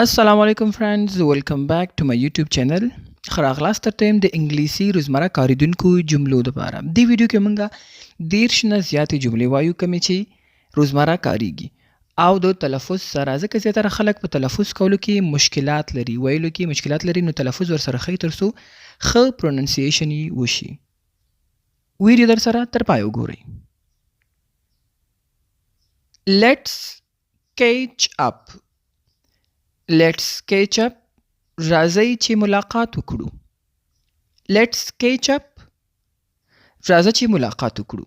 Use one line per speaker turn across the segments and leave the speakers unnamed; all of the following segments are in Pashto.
Assalamualaikum friends, welcome back to my YouTube channel. خراغلاست ټیم د انګلیسي روزمره کاریدونکو جملو لپاره دی ویډیو کې مونږه دیرش نه زیاتې جملې وایو کومې چې روزمره کاریږي او د تلفظ سره ځکه زیاتره خلک په تلفظ کولو کې مشکلات لري ویلو کې مشکلات لري نو تلفظ ورسره ښه تر څو ښه پروننسیشن یې وشي. ویډیو در سره تر پای وګورئ. Let's catch up. Let's catch up. راځئ چې ملاقات وکړو. Let's catch up. راځه چې ملاقات وکړو.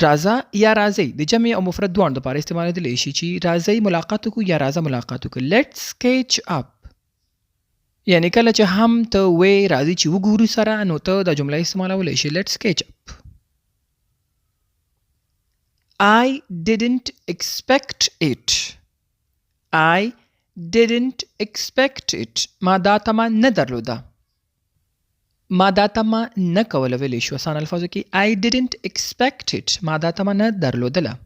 راځه یا راځئ د جمع او مفرد دواړو لپاره استعمالېدلی شي چې راځئ ملاقات وکړو یا راځه ملاقات وکړو. Let's catch up. یعنی کله چې هم ته وې راځي چې وګورو سره نو ته دا جمله استعمالولی شي. Let's catch up. I didn't expect it. I didn't expect it. ما دا تمه نه درلوده. ما دا تمه نه کوله ویلی شو. آسان الفاظو کې I didn't expect it. ما دا تمه نه درلودله.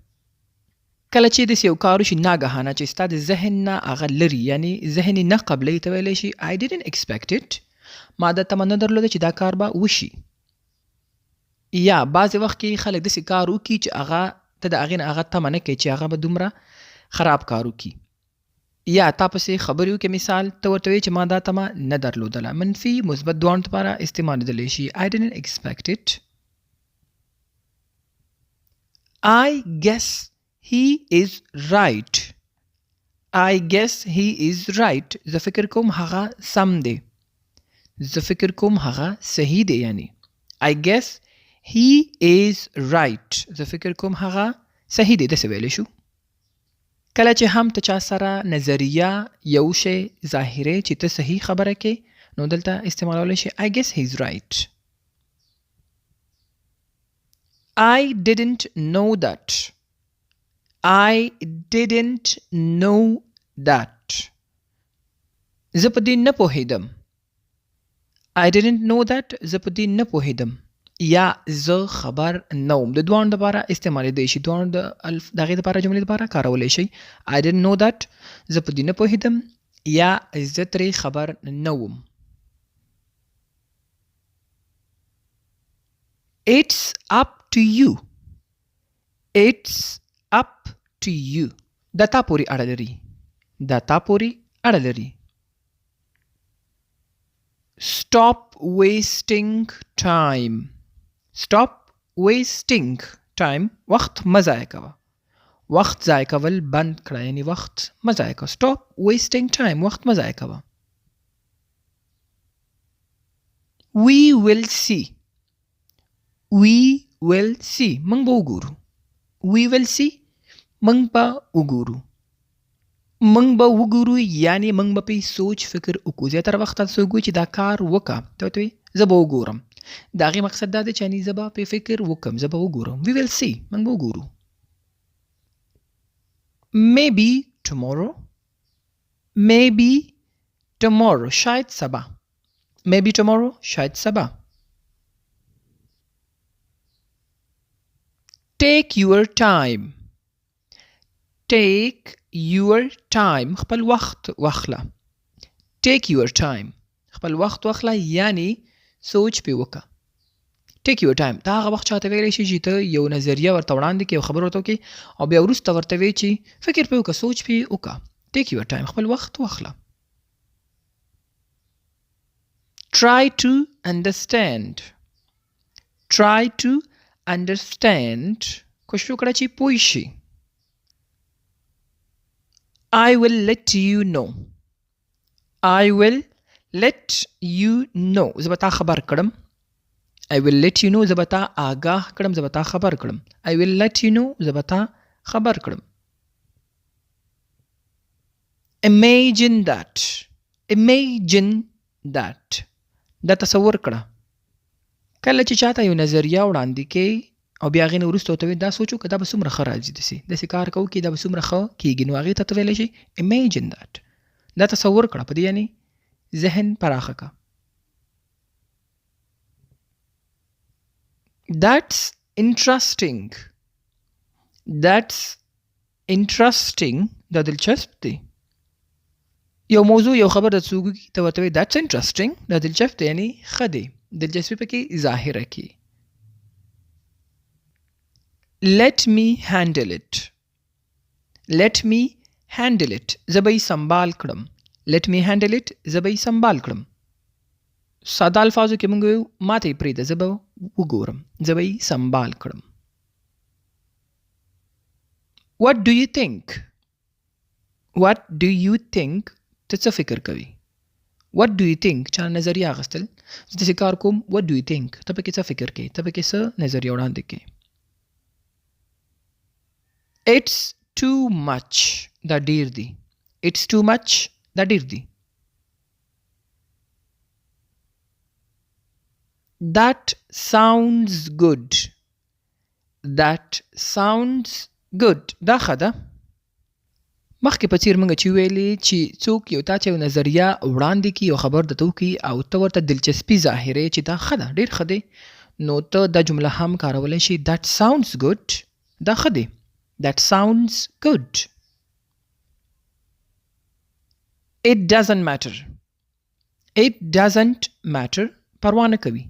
کله چې داسې یو کار وشي ناګهانه چې ستا د ذهن نه هغه لري یعنی ذهن یې نه قبلوي ته ویلی شي I didn't expect it. ما دا تمه نه درلوده چې دا کار به وشي. یا بعضې وخت کې خلک داسې کار وکړي چې هغه ته د هغې نه هغه تمه نه کوي چې هغه به دومره خراب کار وکړي. یا تا پسې خبرې وکړې مثال ته ورته وایې چې ما دا تمه نه درلودله. منفي مثبت دواړو لپاره استعمالېدلی شي. I didn't expect it. I guess he is right. I guess he is right. زه فکر کوم هغه سم دی. زه فکر کوم هغه صحیح دی یعنی I guess he is right. زه فکر کوم هغه صحیح دی. داسې ویلی شو. کله چې هم ته چا سره نظریه یو شی ظاهرې چې ته صحیح خبره کې نو دلته استعمالولی شي I guess he's right. I didn't know that. I didn't know that. زه په دې نه پوهېدم. I didn't know that. زه په دې نه پوهېدم. یا زه خبر نه وم. د دواړو لپاره استعمالېدی شي. دواړو د هغې لپاره جملې لپاره کارولی شي. I didn't know that. زه په دې نه پوهېدم یا زه ترې خبر نه وم. It's up to you. It's up to you. دا تا پورې اړه لري. دا تا پورې اړه لري. Stop wasting time. Stop wasting time. وخت مه ضایع کوه. وخت ضایع کول بند کړه یعنی وخت مه ضایع کوه. Stop wasting time. وخت مه ضایع کوه. We will see. We will see. موږ به وګورو. We will see. موږ به وګورو. موږ به وګورو یعنی موږ به پې سوچ فکر وکړو. زیاتره وخت تاسو وګورئ چې دا کار وکړه ته ورته وایي زه به وګورم. د هغې مقصد دا دی چې یعنې زه به پې فکر وکړم. زه به وګورم. We will see. موږ به وګورو. Maybe tomorrow. Maybe tomorrow. شاید سبا. Maybe tomorrow. شاید سبا. Take your time. Take your time. خپل وخت واخله. Take your time. خپل وخت واخله یعنی سوچ پې وکړه. Take your time. ته هغه وخت چاته ویلی شي چې ته یو نظریه ورته وړاندې کړې یو خبر ورته وکړې او بیا وروسته ورته وایې چې فکر پې وکړه سوچ پې وکړه. Take your time. خپل وخت واخله. Try to understand. Try to understand. کوشش وکړه چې پوه شي. I will let you know. I will let you know. زه به تا خبر کړم. I will let you know. زه به تا آګاه کړم. زه به تا خبر کړم. I will let you know. زه به تا خبر کړم. Imagine that. Imagine that. دا تصور کړه. کله چې چاته یو نظریه وړاندې کوې او بیا هغې نه وروسته ورته وایي دا سوچ وکړه دا به څومره ښه راځي داسې کار کوو کې دا به څومره ښه کېږي نو هغې ته ته ویلی شي Imagine that. دا تصور کړه. په دې یعنې ذهن پراخه کړه. That's interesting. That's interesting. دا دلچسپ دی. یو موضوع یو خبر د څوک ته ورته وایي that's interesting دا دلچسپ دی یعنی ښه دی دلچسپي پکې ظاهره کړي. let me handle it let me handle it زه به یې سنبال کړم. let me handle it زه به یې سنبال کړم. ساده الفاظو کې موږ وایو ما ته یې پرېږده زه به وګورم زه به یې سنبال کړم. what do you think what do you think ته څه فکر کوي. what do you think چا نظریه اخیستل زه داسې کار کوم what do you think ته پکې څه فکر کوي ته پکې څه نظریه وړاندې کوي. it's too much دا ډیر دی it's too much دا ډیر دی. that sounds good that sounds good دا ښه ده. مخکې په څیر موږ چې ویلې چې څوک یو تا چې یو نظریه وړاندې کړي یو خبر درته وکړي او ته ورته دلچسپي ظاهرې چې دا ښه ده ډېر ښه دی نو ته دا جمله هم کارولی شي that sounds good دا ښه دی that sounds good. it doesn't matter it doesn't matter پروا نه کوي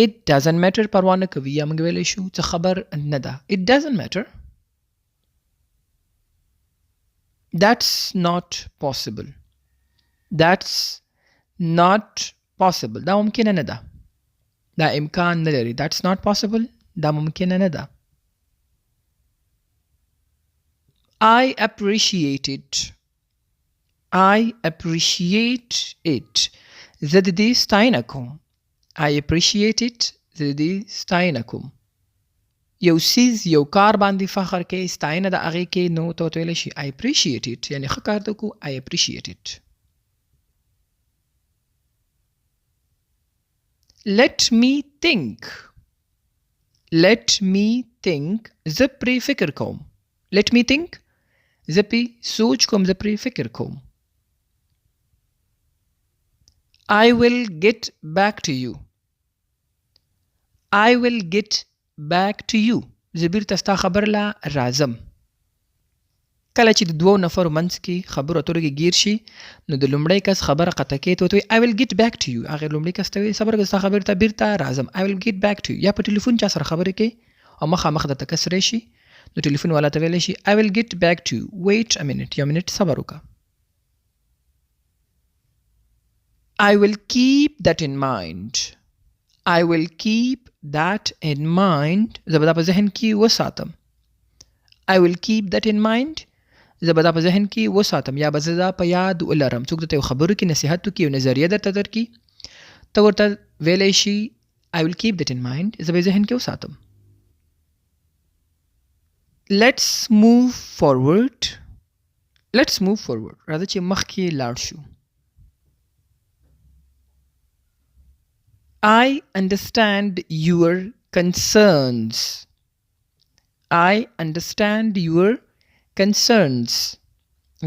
it doesn't matter پروا نه کوي یا موږ ویلی شو څه خبر نه ده it doesn't matter. that's not possible that's not possible دا ممکنه نه ده دا امکان نه لري that's not possible دا ممکنه نه ده. I appreciate it I appreciate it زه د دې ستاینه کوم I appreciate it زه د دې ستاینه کوم. یو سیز یو کار باندې فخر کې ستاینه د هغې کې نو ته ورته ویلی شي I appreciate it یعنې ښه کار ته کو I appreciate it. let me think let me think زه پرې فکر کوم let me think زه پرې سوچ کوم زه پرې فکر کوم. I will get back to you I will get back to you زه بیرته ستا خبر له راځم. کله چې د دوو نفرو منځ کې خبرو اترو کې ګیر شي نو د لومړی کس خبره قطع کوي ته ورته وایي I will get back to you هغې لومړي کس ته وایي صبر وکړه ستا خبرې ته بیرته راځم I will get back to you. یا په ټلیفون چا سره خبرې کوي او مخامخ درته کس راشي نو ټلیفون والا ته ویلی شي I will get back to you wait a minute یو منټ صبر وکړه. I will keep that in mind I will keep that in mind زه به دا په ذهن کې وساتم. I will keep that in mind زه به دا په ذهن کې وساتم یا به زه دا په یاد ولرم. څوک درته یو خبرو کې نصیحت وکړي یو نظریه درته درکړي ته ورته ویلی شي I will keep that in mind زه به یې ذهن کې وساتم. let's move forward راځه چې مخکې لاړ شو. I understand your concerns I understand your concerns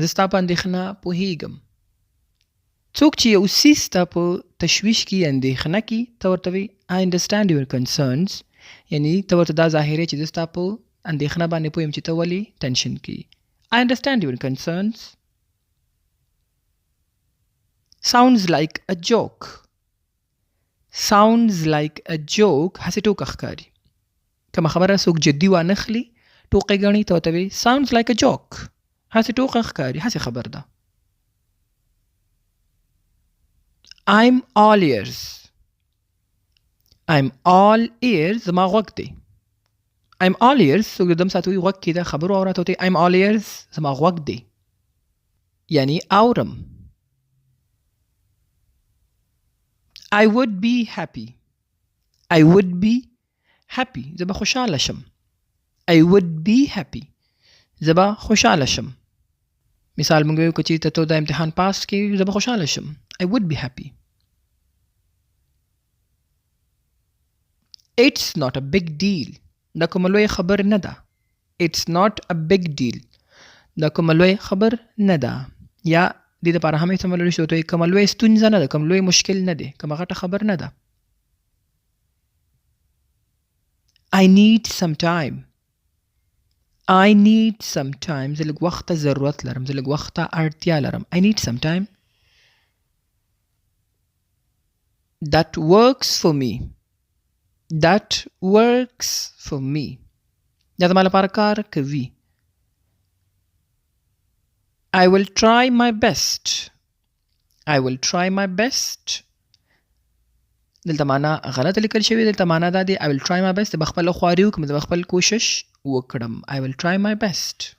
زه ستا په اندېښنه پوهیږم. څوک چې یو څیز ته په تشویش کې اندېښنه کي ته ورته وایي I understand your concerns یعنی ته ورته دا ظاهرې چې زه ستا په اندېښنه باندې پوهیم چې ته ولې ټینشن کې. I understand your concerns. sounds like a joke هسې ټوکه ښکاري. کومه خبره څوک جدي وانخلي ټوقې ګڼي ته ورته وایي sounds like a joke هسې ټوکه ښکاري هسې خبر ده. I'm all ears زما غوږ دی. I'm all ears څوک د دم ساعت وایي غوږ کې ده خبرو اورا ته ورته I'm all ears زما غوږ دی یعنی اورم. I would be happy زه به خوشحاله شم. I would be happy زه به خوشحاله شم. مثال موږ وایو که چېرته ته دا امتحان پاس کړې زه به خوشحاله شم. I would be happy. It's not a big deal دا کومه لویه خبر نه ده. It's not a big deal دا کومه لویه خبر نه ده یا دې دپاره هم استعمال شي ته کومه لویه ستونزه نه ده کوم لوی مشکل نه دی کومه غټه خبر نه ده. I need some time I need some time. زه لږ وخته ضرورت لرم. زه لږ وخته اړتیا لرم. I need some time. That works for me. That works for me. دا زما لپاره کار کوي. I will try my best. I will try my best. دلته معنا غلطه لیکل شوې. دلته معنا دا دی I will try my best. د خپل خواري وکړم. د خپل کوشش وکړم. I will try my best.